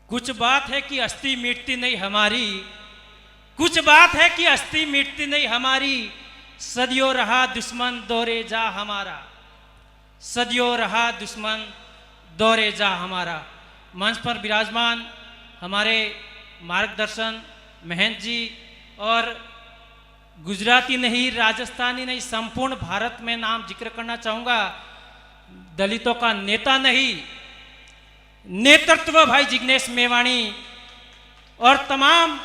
कुछ बात है कि अस्थि मिटती नहीं हमारी, कुछ बात है कि अस्थि मिटती नहीं हमारी, सदियों रहा दुश्मन दौरे जा हमारा, सदियों रहा दुश्मन दौरे जा हमारा। मंच पर विराजमान हमारे मार्गदर्शन महंत जी और गुजराती नहीं, राजस्थानी नहीं, संपूर्ण भारत में नाम जिक्र करना चाहूँगा, दलितों का नेता नहीं, नेतृत्व भाई जिग्नेश मेवाणी और तमाम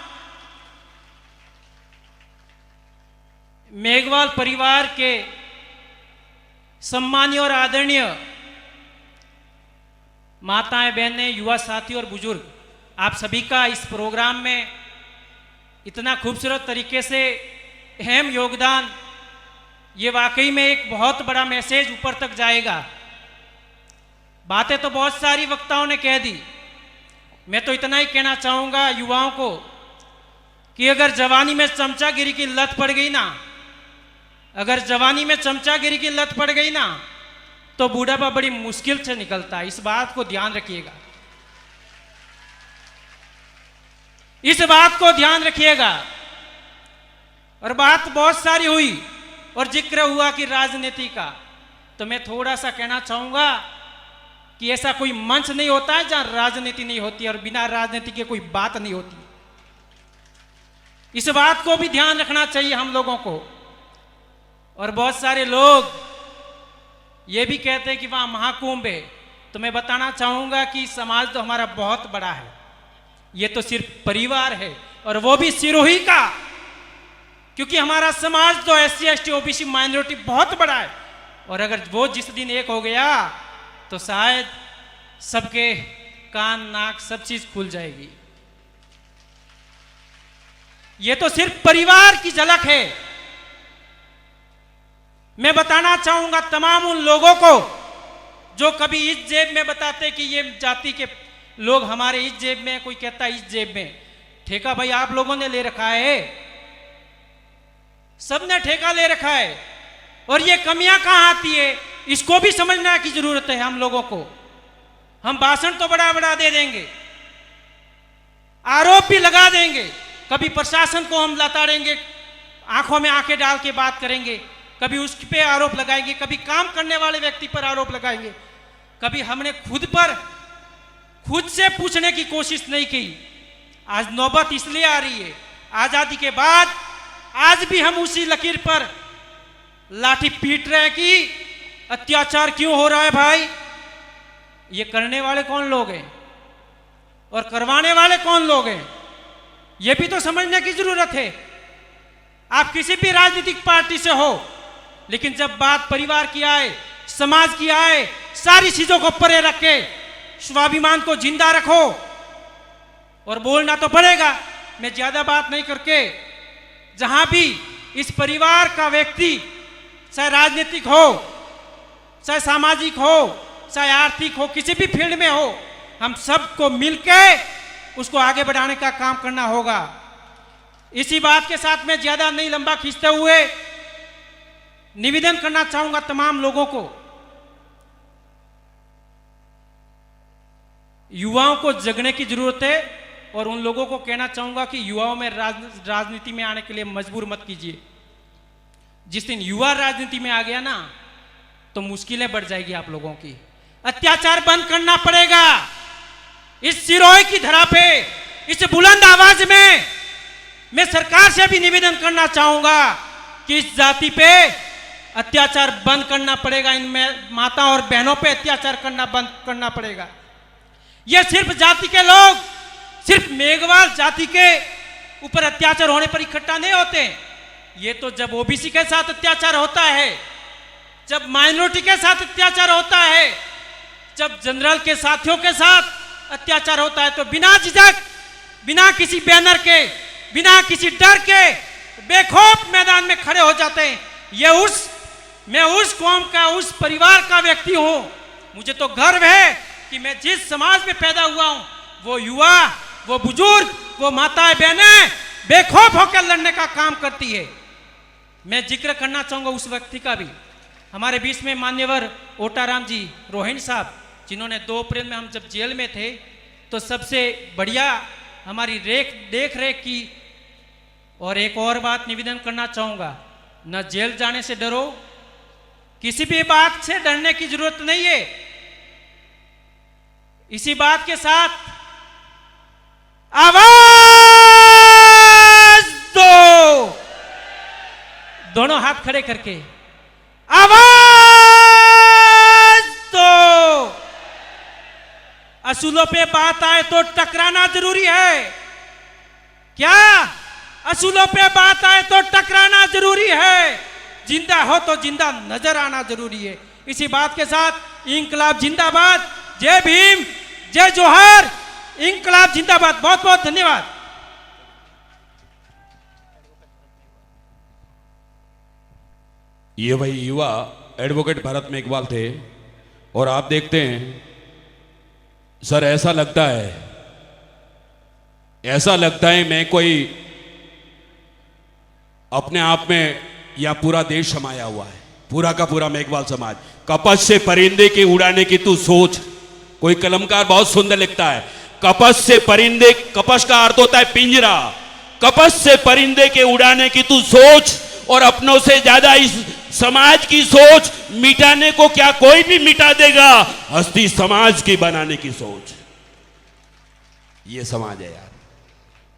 मेघवाल परिवार के सम्मानीय और आदरणीय माताएं, बहनें, युवा साथी और बुजुर्ग, आप सभी का इस प्रोग्राम में इतना खूबसूरत तरीके से अहम योगदान, ये वाकई में एक बहुत बड़ा मैसेज ऊपर तक जाएगा। बातें तो बहुत सारी वक्ताओं ने कह दी, मैं तो इतना ही कहना चाहूँगा युवाओं को कि अगर जवानी में चमचागिरी की लत पड़ गई ना, अगर जवानी में चमचागिरी की लत पड़ गई ना, तो बूढ़ापा बड़ी मुश्किल से निकलता है। इस बात को ध्यान रखिएगा, इस बात को ध्यान रखिएगा। और बात बहुत सारी हुई और जिक्र हुआ कि राजनीति का, तो मैं थोड़ा सा कहना चाहूँगा कि ऐसा कोई मंच नहीं होता है जहां राजनीति नहीं होती और बिना राजनीति के कोई बात नहीं होती। इस बात को भी ध्यान रखना चाहिए हम लोगों को। और बहुत सारे लोग ये भी कहते हैं कि वहां महाकुंभ है, तो मैं बताना चाहूंगा कि समाज तो हमारा बहुत बड़ा है, ये तो सिर्फ परिवार है और वो भी सिरोही का, क्योंकि हमारा समाज तो SC ST OBC माइनॉरिटी बहुत बड़ा है। और अगर वो जिस दिन एक हो गया तो शायद सबके कान नाक सब चीज खुल जाएगी। ये तो सिर्फ परिवार की झलक है। मैं बताना चाहूंगा तमाम उन लोगों को जो कभी इस जेब में बताते कि ये जाति के लोग हमारे इस जेब में, कोई कहता है इस जेब में। ठेका भाई आप लोगों ने ले रखा है, सबने ठेका ले रखा है। और ये कमियां कहां आती है इसको भी समझने की जरूरत है हम लोगों को। हम भाषण तो बड़ा बड़ा दे देंगे, आरोप भी लगा देंगे, कभी प्रशासन को हम लताड़ेंगे, आंखों में आंखें डाल के बात करेंगे, कभी उस पे आरोप लगाएंगे, कभी काम करने वाले व्यक्ति पर आरोप लगाएंगे, कभी हमने खुद से पूछने की कोशिश नहीं की। आज नौबत इसलिए आ रही है, आजादी के बाद आज भी हम उसी लकीर पर लाठी पीट रहे हैं कि अत्याचार क्यों हो रहा है भाई। ये करने वाले कौन लोग हैं और करवाने वाले कौन लोग हैं, ये भी तो समझने की जरूरत है। आप किसी भी राजनीतिक पार्टी से हो, लेकिन जब बात परिवार की आए, समाज की आए, सारी चीजों को परे रख के स्वाभिमान को जिंदा रखो और बोलना तो पड़ेगा। मैं ज्यादा बात नहीं करके, जहां भी इस परिवार का व्यक्ति, चाहे राजनीतिक हो, चाहे सामाजिक हो, चाहे आर्थिक हो, किसी भी फील्ड में हो, हम सबको मिलके उसको आगे बढ़ाने का काम करना होगा। इसी बात के साथ मैं ज्यादा नहीं लंबा खींचते हुए निवेदन करना चाहूंगा तमाम लोगों को, युवाओं को जगने की जरूरत है। और उन लोगों को कहना चाहूंगा कि युवाओं में राजनीति में आने के लिए मजबूर मत कीजिए। जिस दिन युवा राजनीति में आ गया ना, तो मुश्किलें बढ़ जाएगी आप लोगों की। अत्याचार बंद करना पड़ेगा। इस सिरोही की धरा पे, इस बुलंद आवाज में मैं सरकार से भी निवेदन करना चाहूंगा कि इस जाति पे अत्याचार बंद करना पड़ेगा। इन माता और बहनों पे अत्याचार करना बंद करना पड़ेगा। ये सिर्फ जाति के लोग, सिर्फ मेघवाल जाति के ऊपर अत्याचार होने पर इकट्ठा नहीं होते। ये तो जब OBC के साथ अत्याचार होता है, जब माइनॉरिटी के साथ अत्याचार होता है, जब जनरल के साथियों के साथ अत्याचार होता है, तो बिना झिझक, बिना किसी बैनर के, बिना किसी डर के बेखौफ मैदान में खड़े हो जाते हैं। मैं उस कौम का, उस परिवार का व्यक्ति हूं। मुझे तो गर्व है कि मैं जिस समाज में पैदा हुआ हूं, वो युवा, वो बुजुर्ग, वो माताएं बहनें बेखौफ होकर लड़ने का काम करती है। मैं जिक्र करना चाहूंगा उस व्यक्ति का भी, हमारे बीच में मान्यवर ओटाराम जी रोहिणी साहब, जिन्होंने 2 अप्रैल में हम जब जेल में थे तो सबसे बढ़िया हमारी देख रेख की। और एक और बात निवेदन करना चाहूंगा, न जेल जाने से डरो, किसी भी बात से डरने की जरूरत नहीं है। इसी बात के साथ आवाज दो, दोनों हाथ खड़े करके आवाज दो। असूलों पे बात आए तो टकराना जरूरी है क्या? असूलों पे बात आए तो टकराना जरूरी है। जिंदा हो तो जिंदा नजर आना जरूरी है। इसी बात के साथ इंकलाब जिंदाबाद, जय भीम, जय जोहर, इंकलाब जिंदाबाद। बहुत बहुत धन्यवाद। ये वही युवा एडवोकेट भारत में इकबाल थे। और आप देखते हैं सर, ऐसा लगता है मैं कोई अपने आप में या पूरा देश समाया हुआ है, पूरा का पूरा मेघवाल समाज। कपस से परिंदे के उड़ाने की तू सोच। कोई कलमकार बहुत सुंदर लिखता है, कपस से परिंदे, कपस का अर्थ होता है पिंजरा। कपस से परिंदे के उड़ाने की तू सोच, और अपनों से ज्यादा इस समाज की सोच। मिटाने को क्या कोई भी मिटा देगा, हस्ती समाज की बनाने की सोच। ये समाज है यार।